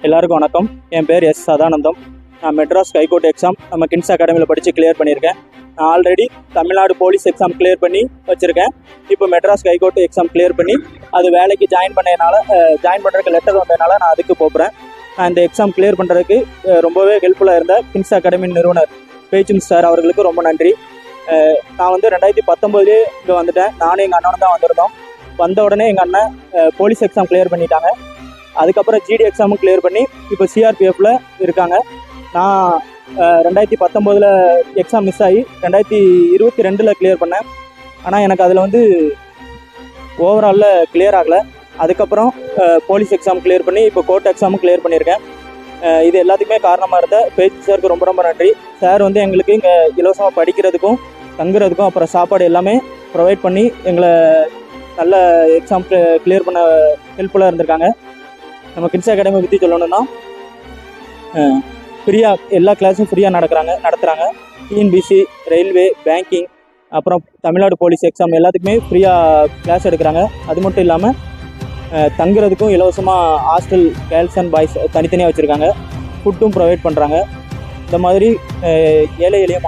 எல்லாருக்கும் வணக்கம். என் பேர் எஸ் சதானந்தம். நான் மெட்ராஸ் ஹைகோர்ட் எக்ஸாம் நம்ம கின்ஸ் அகாடமியில் படித்து கிளியர் பண்ணியிருக்கேன். நான் already Tamil Nadu police exam clear பண்ணி வச்சுருக்கேன். இப்போ மெட்ராஸ் ஹைகோர்ட் எக்ஸாம் கிளியர் பண்ணி அது வேலைக்கு ஜாயின் பண்ணுறதுக்கு லெட்டர் வந்ததுனால நான் அதுக்கு போகிறேன். நான் இந்த எக்ஸாம் கிளியர் பண்ணுறதுக்கு ரொம்பவே ஹெல்ப்ஃபுல்லாக இருந்த கின்ஸ் அகாடமி நிறுவனர் பேச்சும் சார் அவர்களுக்கு ரொம்ப நன்றி. நான் 2019 இங்கே வந்துட்டேன். நானும் எங்கள் அண்ணனும் தான் வந்திருந்தோம். வந்த உடனே எங்கள் அண்ணன் போலீஸ் எக்ஸாம் கிளியர் பண்ணிட்டாங்க. அதுக்கப்புறம் ஜிடி எக்ஸாமும் கிளியர் பண்ணி இப்போ சிஆர்பிஎஃப்பில் இருக்காங்க. நான் 2019 எக்ஸாம் மிஸ் ஆகி 2022 கிளியர் பண்ணேன். ஆனால் எனக்கு அதில் ஓவராலில் கிளியர் ஆகலை. அதுக்கப்புறம் போலீஸ் எக்ஸாம் கிளியர் பண்ணி இப்போ கோர்ட் எக்ஸாமும் கிளியர் பண்ணியிருக்கேன். இது எல்லாத்துக்குமே காரணமாக இருந்த பேச்சு சாருக்கு ரொம்ப ரொம்ப நன்றி. சார் எங்களுக்கு இங்கே இலவசமாக படிக்கிறதுக்கும் தங்குறதுக்கும் அப்புறம் சாப்பாடு எல்லாமே ப்ரொவைட் பண்ணி எங்களை நல்ல எக்ஸாம் கிளியர் பண்ண ஹெல்ப்ஃபுல்லாக இருந்திருக்காங்க. நம்ம கின்ஸ் அகாடமி பற்றி சொல்லணும்னா ஃப்ரீயாக எல்லா கிளாஸும் ஃப்ரீயாக நடத்துகிறாங்க. டிஎன்பிசி, ரயில்வே, பேங்கிங், அப்புறம் தமிழ்நாடு போலீஸ் எக்ஸாம் எல்லாத்துக்குமே ஃப்ரீயாக கிளாஸ் எடுக்கிறாங்க. அது மட்டும் இல்லாமல் தங்குறதுக்கும் இலவசமாக ஹாஸ்டல் கேர்ள்ஸ் அண்ட் பாய்ஸ் தனித்தனியாக வச்சுருக்காங்க. ஃபுட்டும் ப்ரொவைட் பண்ணுறாங்க. இந்த மாதிரி ஏழை எளிய